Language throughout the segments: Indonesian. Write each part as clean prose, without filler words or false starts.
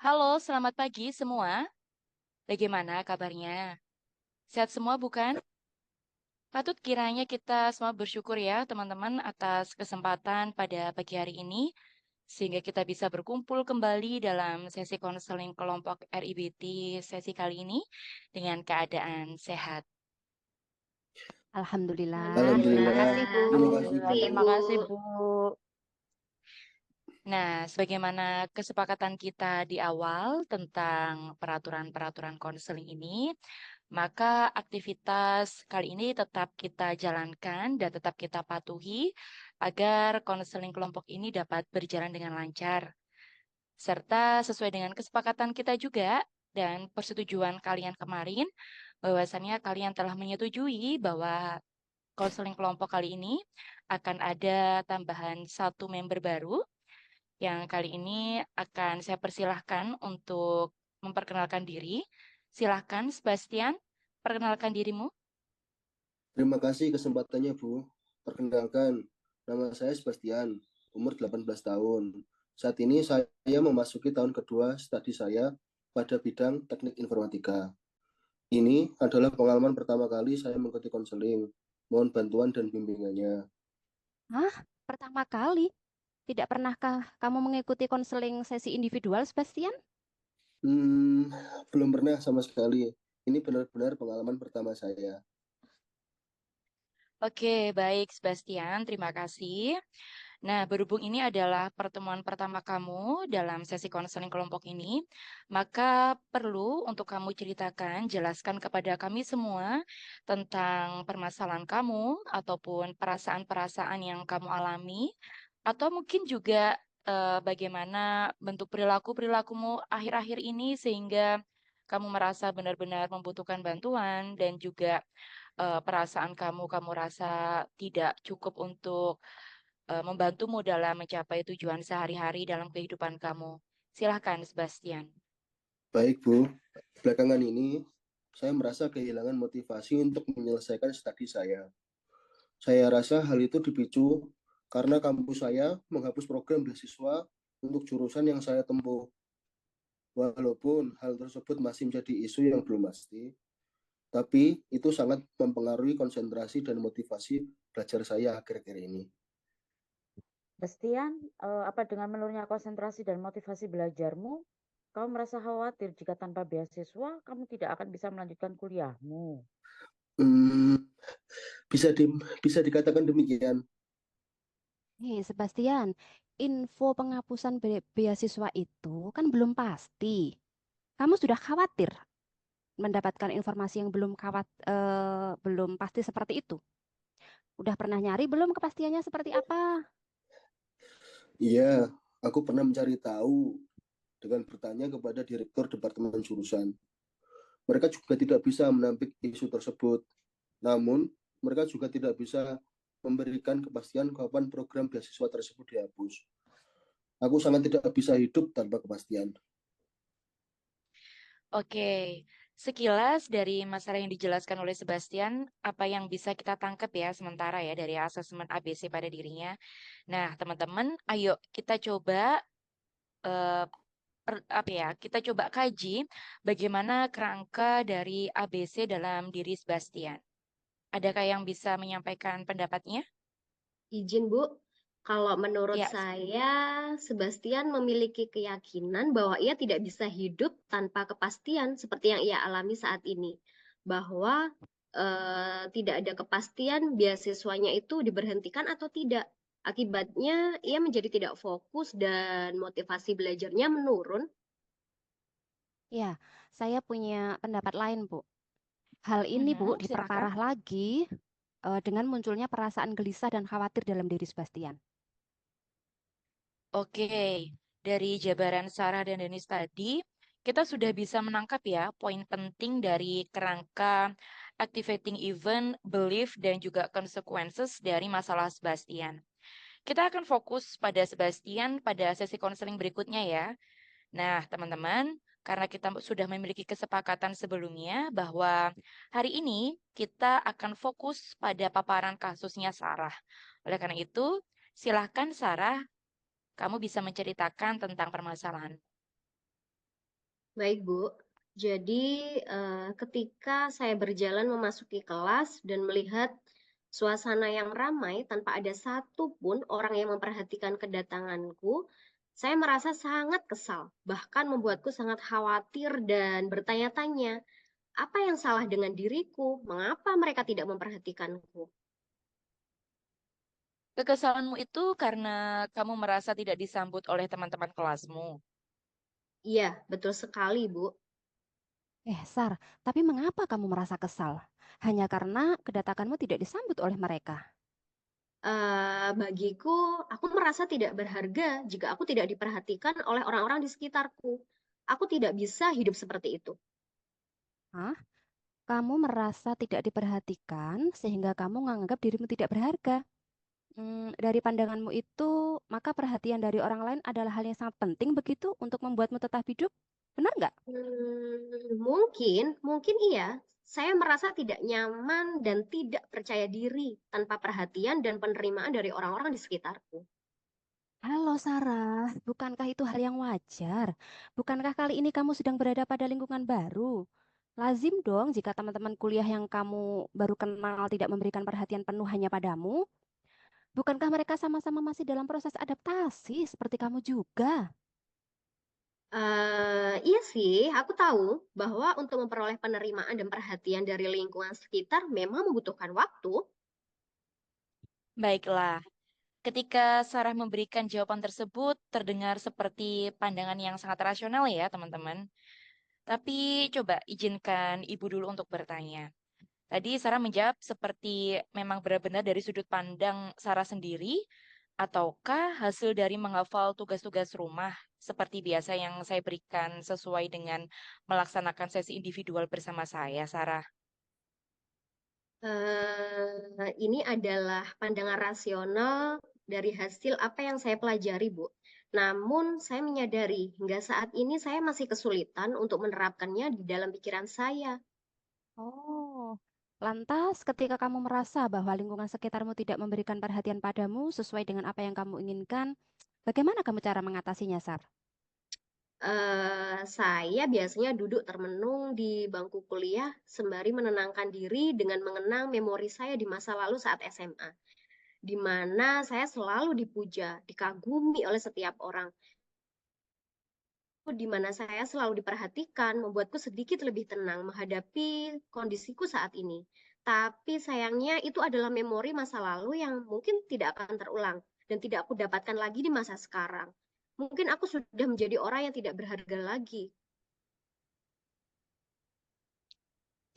Halo, selamat pagi semua. Bagaimana kabarnya? Sehat semua bukan? Patut kiranya kita semua bersyukur ya teman-teman atas kesempatan pada pagi hari ini sehingga kita bisa berkumpul kembali dalam sesi konseling kelompok RIBT sesi kali ini dengan keadaan sehat. Alhamdulillah. Terima Alhamdulillah. kasih, Bu. Terima kasih, Alhamdulillah, Bu. terima kasih Bu. Nah, sebagaimana kesepakatan kita di awal tentang peraturan-peraturan konseling ini, maka aktivitas kali ini tetap kita jalankan dan tetap kita patuhi agar konseling kelompok ini dapat berjalan dengan lancar. Serta sesuai dengan kesepakatan kita juga dan persetujuan kalian kemarin, bahwasannya kalian telah menyetujui bahwa konseling kelompok kali ini akan ada tambahan satu member baru yang kali ini akan saya persilahkan untuk memperkenalkan diri. Silahkan, Sebastian, perkenalkan dirimu. Terima kasih kesempatannya, Bu. Perkenalkan, nama saya Sebastian, umur 18 tahun. Saat ini saya memasuki tahun kedua studi saya pada bidang teknik informatika. Ini adalah pengalaman pertama kali saya mengikuti konseling. Mohon bantuan dan bimbingannya. Hah? Pertama kali? Tidak pernahkah kamu mengikuti konseling sesi individual, Sebastian? Hmm, belum pernah sama sekali. Ini benar-benar pengalaman pertama saya. Oke, baik, Sebastian. Terima kasih. Nah, berhubung ini adalah pertemuan pertama kamu dalam sesi konseling kelompok ini, maka perlu untuk kamu ceritakan, jelaskan kepada kami semua tentang permasalahan kamu ataupun perasaan-perasaan yang kamu alami, atau mungkin juga bagaimana bentuk perilaku-perilakumu akhir-akhir ini sehingga kamu merasa benar-benar membutuhkan bantuan dan juga perasaan kamu rasa tidak cukup untuk membantumu dalam mencapai tujuan sehari-hari dalam kehidupan kamu. Silahkan, Sebastian. Baik, Bu. Belakangan ini, saya merasa kehilangan motivasi untuk menyelesaikan studi saya. Saya rasa hal itu dipicu karena kampus saya menghapus program beasiswa untuk jurusan yang saya tempuh. Walaupun hal tersebut masih menjadi isu yang belum pasti, tapi itu sangat mempengaruhi konsentrasi dan motivasi belajar saya akhir-akhir ini. Bastian, apa dengan menurunnya konsentrasi dan motivasi belajarmu, kamu merasa khawatir jika tanpa beasiswa kamu tidak akan bisa melanjutkan kuliahmu? Hmm, bisa di, bisa dikatakan demikian. Hei, Sebastian, info penghapusan beasiswa itu kan belum pasti. Kamu sudah khawatir mendapatkan informasi yang belum pasti seperti itu. Udah pernah nyari belum kepastiannya seperti apa? Iya, aku pernah mencari tahu dengan bertanya kepada direktur departemen jurusan. Mereka juga tidak bisa menampik isu tersebut. Namun, mereka juga tidak bisa memberikan kepastian kapan program beasiswa tersebut dihapus. Aku sangat tidak bisa hidup tanpa kepastian. Oke, sekilas dari masalah yang dijelaskan oleh Sebastian, apa yang bisa kita tangkap ya sementara ya dari asesmen ABC pada dirinya. Nah, teman-teman, ayo kita coba eh, apa ya? Kita coba kaji bagaimana kerangka dari ABC dalam diri Sebastian. Adakah yang bisa menyampaikan pendapatnya? Izin, Bu. Kalau menurut Ya, saya, Sebastian memiliki keyakinan bahwa ia tidak bisa hidup tanpa kepastian seperti yang ia alami saat ini. Bahwa tidak ada kepastian beasiswanya itu diberhentikan atau tidak. Akibatnya, ia menjadi tidak fokus dan motivasi belajarnya menurun. Ya, saya punya pendapat lain, Bu. Hal ini, Bu, silakan. diperparah lagi dengan munculnya perasaan gelisah dan khawatir dalam diri Sebastian. Oke, dari jabaran Sarah dan Denis tadi, kita sudah bisa menangkap ya poin penting dari kerangka activating event, belief, dan juga consequences dari masalah Sebastian. Kita akan fokus pada Sebastian pada sesi konseling berikutnya ya. Nah, teman-teman, karena kita sudah memiliki kesepakatan sebelumnya bahwa hari ini kita akan fokus pada paparan kasusnya Sarah. Oleh karena itu, Silahkan, Sarah, kamu bisa menceritakan tentang permasalahan. Baik, Bu. Jadi, ketika saya berjalan memasuki kelas dan melihat suasana yang ramai tanpa ada satupun orang yang memperhatikan kedatanganku, saya merasa sangat kesal, bahkan membuatku sangat khawatir dan bertanya-tanya, apa yang salah dengan diriku? Mengapa mereka tidak memperhatikanku? Kekesalanmu itu karena kamu merasa tidak disambut oleh teman-teman kelasmu. Iya, betul sekali, Bu. Sar, tapi mengapa kamu merasa kesal? Hanya karena kedatanganmu tidak disambut oleh mereka. Bagiku, aku merasa tidak berharga jika aku tidak diperhatikan oleh orang-orang di sekitarku. Aku tidak bisa hidup seperti itu. Hah? Kamu merasa tidak diperhatikan sehingga kamu menganggap dirimu tidak berharga. Dari pandanganmu itu, maka perhatian dari orang lain adalah hal yang sangat penting begitu untuk membuatmu tetap hidup. Benar nggak? Mungkin iya. Saya merasa tidak nyaman dan tidak percaya diri tanpa perhatian dan penerimaan dari orang-orang di sekitarku. Halo Sarah, bukankah itu hal yang wajar? Bukankah kali ini kamu sedang berada pada lingkungan baru? Lazim dong jika teman-teman kuliah yang kamu baru kenal tidak memberikan perhatian penuh hanya padamu. Bukankah mereka sama-sama masih dalam proses adaptasi seperti kamu juga? Iya sih, aku tahu bahwa untuk memperoleh penerimaan dan perhatian dari lingkungan sekitar memang membutuhkan waktu. Baiklah, ketika Sarah memberikan jawaban tersebut, terdengar seperti pandangan yang sangat rasional ya, teman-teman. Tapi coba izinkan Ibu dulu untuk bertanya. Tadi Sarah menjawab seperti memang benar-benar dari sudut pandang Sarah sendiri, ataukah hasil dari menghafal tugas-tugas rumah seperti biasa yang saya berikan sesuai dengan melaksanakan sesi individual bersama saya, Sarah? Ini adalah pandangan rasional dari hasil apa yang saya pelajari, Bu. Namun, saya menyadari hingga saat ini saya masih kesulitan untuk menerapkannya di dalam pikiran saya. Oh, lantas ketika kamu merasa bahwa lingkungan sekitarmu tidak memberikan perhatian padamu sesuai dengan apa yang kamu inginkan, bagaimana kamu cara mengatasinya, Sar? Saya biasanya duduk termenung di bangku kuliah sembari menenangkan diri dengan mengenang memori saya di masa lalu saat SMA, di mana saya selalu dipuja, dikagumi oleh setiap orang, di mana saya selalu diperhatikan, membuatku sedikit lebih tenang menghadapi kondisiku saat ini. Tapi sayangnya itu adalah memori masa lalu yang mungkin tidak akan terulang dan tidak aku dapatkan lagi di masa sekarang. Mungkin aku sudah menjadi orang yang tidak berharga lagi.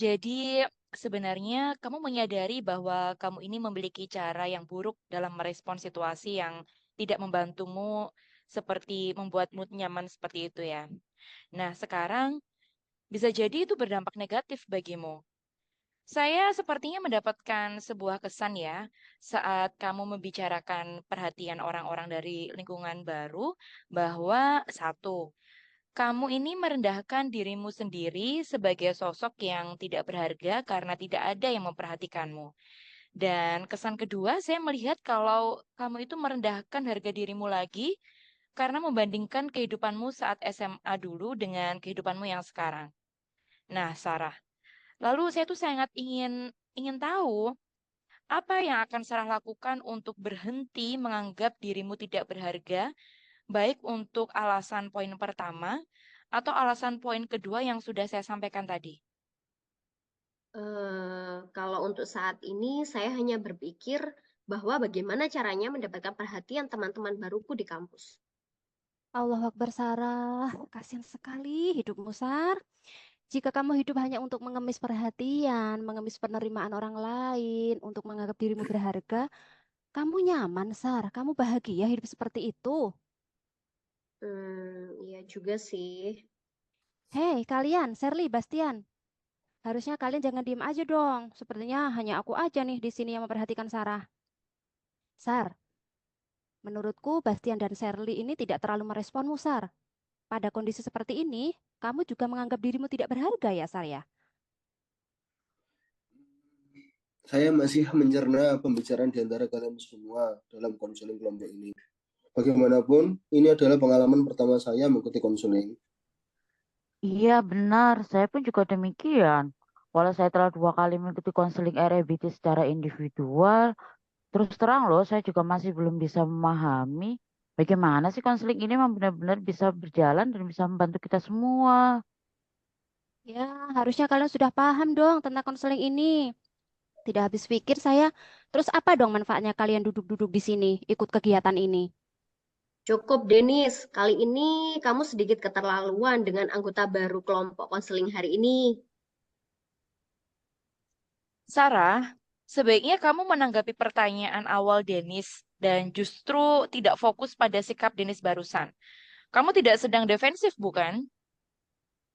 Jadi sebenarnya kamu menyadari bahwa kamu ini memiliki cara yang buruk dalam merespon situasi yang tidak membantumu seperti membuat mood nyaman seperti itu ya. Nah, sekarang bisa jadi itu berdampak negatif bagimu. Saya sepertinya mendapatkan sebuah kesan ya saat kamu membicarakan perhatian orang-orang dari lingkungan baru bahwa satu, kamu ini merendahkan dirimu sendiri sebagai sosok yang tidak berharga karena tidak ada yang memperhatikanmu. Dan kesan kedua, saya melihat kalau kamu itu merendahkan harga dirimu lagi karena membandingkan kehidupanmu saat SMA dulu dengan kehidupanmu yang sekarang. Nah, Sarah, lalu saya tuh sangat ingin ingin tahu apa yang akan Sarah lakukan untuk berhenti menganggap dirimu tidak berharga, baik untuk alasan poin pertama atau alasan poin kedua yang sudah saya sampaikan tadi. Kalau untuk saat ini, saya hanya berpikir bahwa bagaimana caranya mendapatkan perhatian teman-teman baruku di kampus. Allah Akbar Sarah, kasihan sekali hidupmu, Sar. Jika kamu hidup hanya untuk mengemis perhatian, mengemis penerimaan orang lain, untuk menganggap dirimu berharga, kamu nyaman, Sar. Kamu bahagia hidup seperti itu. Iya juga sih. Hei, kalian, Sherly, Bastian, harusnya kalian jangan diem aja dong. Sepertinya hanya aku aja nih di sini yang memperhatikan Sarah. Sar, menurutku Bastian dan Sherly ini tidak terlalu meresponmu, Sar. Pada kondisi seperti ini, kamu juga menganggap dirimu tidak berharga ya, Sar ya? Saya masih mencerna pembicaraan di antara kalian semua dalam konseling kelompok ini. Bagaimanapun, ini adalah pengalaman pertama saya mengikuti konseling. Iya benar, saya pun juga demikian. Walau saya telah 2 kali mengikuti konseling REBT secara individual, terus terang loh, saya juga masih belum bisa memahami bagaimana sih konseling ini memang benar-benar bisa berjalan dan bisa membantu kita semua. Ya, harusnya kalian sudah paham dong tentang konseling ini. Tidak habis pikir saya. Terus apa dong manfaatnya kalian duduk-duduk di sini, ikut kegiatan ini? Cukup, Denis. Kali ini kamu sedikit keterlaluan dengan anggota baru kelompok konseling hari ini. Sarah, sebaiknya kamu menanggapi pertanyaan awal Denis dan justru tidak fokus pada sikap Denis barusan. Kamu tidak sedang defensif, bukan?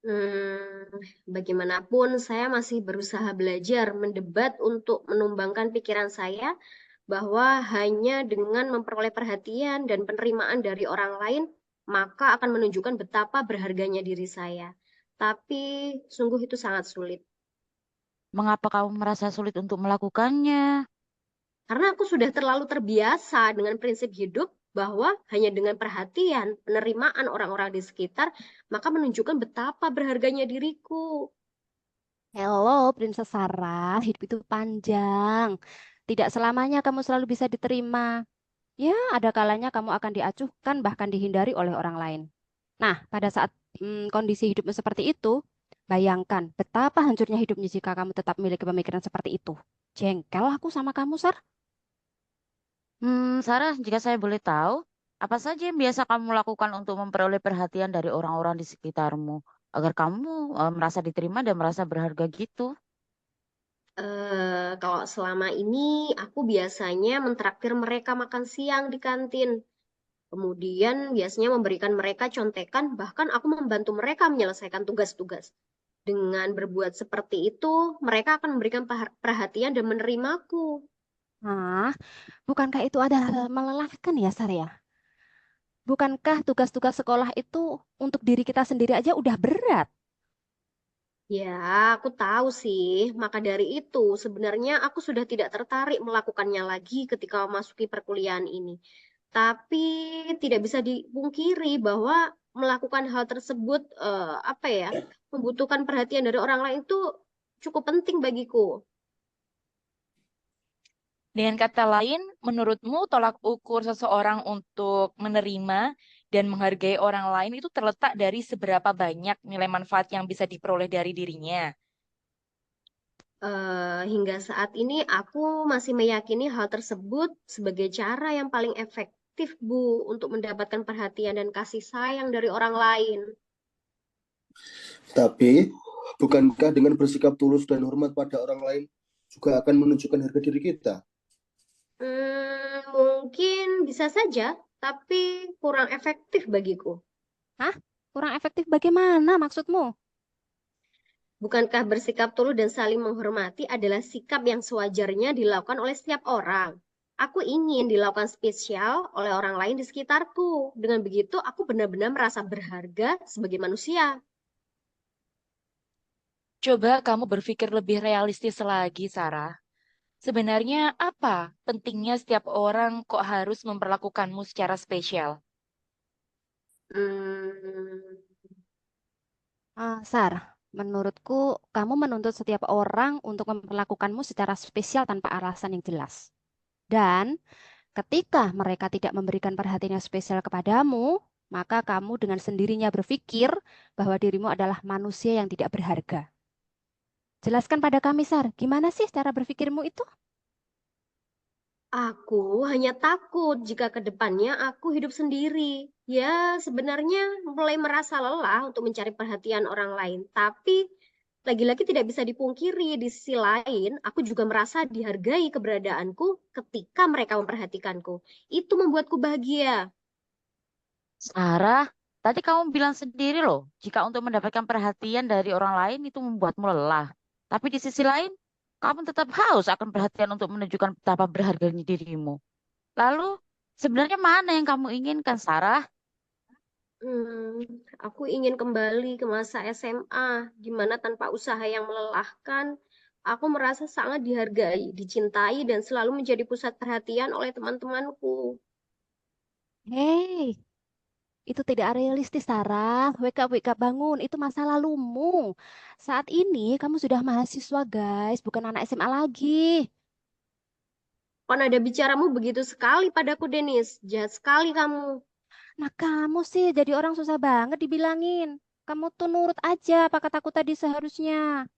Hmm, bagaimanapun, saya masih berusaha belajar mendebat untuk menumbangkan pikiran saya bahwa hanya dengan memperoleh perhatian dan penerimaan dari orang lain, maka akan menunjukkan betapa berharganya diri saya. Tapi sungguh itu sangat sulit. Mengapa kamu merasa sulit untuk melakukannya? Karena aku sudah terlalu terbiasa dengan prinsip hidup bahwa hanya dengan perhatian, penerimaan orang-orang di sekitar, maka menunjukkan betapa berharganya diriku. Hello, Princess Sarah. Hidup itu panjang. Tidak selamanya kamu selalu bisa diterima. Ya, ada kalanya kamu akan diacuhkan bahkan dihindari oleh orang lain. Nah, pada saat kondisi hidupmu seperti itu, bayangkan betapa hancurnya hidupnya jika kamu tetap memiliki pemikiran seperti itu. Jengkel aku sama kamu, Sar. Sarah, jika saya boleh tahu, apa saja yang biasa kamu lakukan untuk memperoleh perhatian dari orang-orang di sekitarmu, agar kamu merasa diterima dan merasa berharga gitu? Kalau selama ini aku biasanya mentraktir mereka makan siang di kantin. Kemudian biasanya memberikan mereka contekan, bahkan aku membantu mereka menyelesaikan tugas-tugas. Dengan berbuat seperti itu, mereka akan memberikan perhatian dan menerimaku. Nah, bukankah itu adalah hal melelahkan ya, Sar ya? Bukankah tugas-tugas sekolah itu untuk diri kita sendiri aja udah berat? Ya, aku tahu sih. Maka dari itu, sebenarnya aku sudah tidak tertarik melakukannya lagi ketika memasuki perkuliahan ini. Tapi tidak bisa dipungkiri bahwa melakukan hal tersebut, apa ya, membutuhkan perhatian dari orang lain itu cukup penting bagiku. Dengan kata lain, menurutmu tolak ukur seseorang untuk menerima dan menghargai orang lain itu terletak dari seberapa banyak nilai manfaat yang bisa diperoleh dari dirinya. Hingga saat ini aku masih meyakini hal tersebut sebagai cara yang paling efektif, Bu, untuk mendapatkan perhatian dan kasih sayang dari orang lain. Tapi, bukankah dengan bersikap tulus dan hormat pada orang lain juga akan menunjukkan harga diri kita? Mungkin bisa saja, tapi kurang efektif bagiku. Hah? Kurang efektif bagaimana maksudmu? Bukankah bersikap tulus dan saling menghormati adalah sikap yang sewajarnya dilakukan oleh setiap orang? Aku ingin dilakukan spesial oleh orang lain di sekitarku. Dengan begitu, aku benar-benar merasa berharga sebagai manusia. Coba kamu berpikir lebih realistis lagi, Sarah. Sebenarnya apa pentingnya setiap orang kok harus memperlakukanmu secara spesial? Hmm, Sar, menurutku kamu menuntut setiap orang untuk memperlakukanmu secara spesial tanpa alasan yang jelas. Dan ketika mereka tidak memberikan perhatian yang spesial kepadamu, maka kamu dengan sendirinya berpikir bahwa dirimu adalah manusia yang tidak berharga. Jelaskan pada kami, Sar, gimana sih cara berpikirmu itu? aku hanya takut jika ke depannya aku hidup sendiri. Ya, sebenarnya mulai merasa lelah untuk mencari perhatian orang lain. Tapi lagi-lagi tidak bisa dipungkiri, di sisi lain, aku juga merasa dihargai keberadaanku ketika mereka memperhatikanku. Itu membuatku bahagia. Sarah, tadi kamu bilang sendiri loh, jika untuk mendapatkan perhatian dari orang lain itu membuatmu lelah. Tapi di sisi lain, kamu tetap haus akan perhatian untuk menunjukkan betapa berharganya dirimu. Lalu, sebenarnya mana yang kamu inginkan, Sarah? Hmm, aku ingin kembali ke masa SMA, di mana tanpa usaha yang melelahkan, Aku merasa sangat dihargai, dicintai, dan selalu menjadi pusat perhatian oleh teman-temanku. Hei, itu tidak realistis, Sarah. Wake up, bangun. Itu masa lalumu. Saat ini kamu sudah mahasiswa, guys, bukan anak SMA lagi. Kok nada bicaramu begitu sekali padaku, Denis? Jahat sekali kamu. Nah, kamu sih jadi orang susah banget dibilangin. Kamu tuh nurut aja apa kataku tadi seharusnya.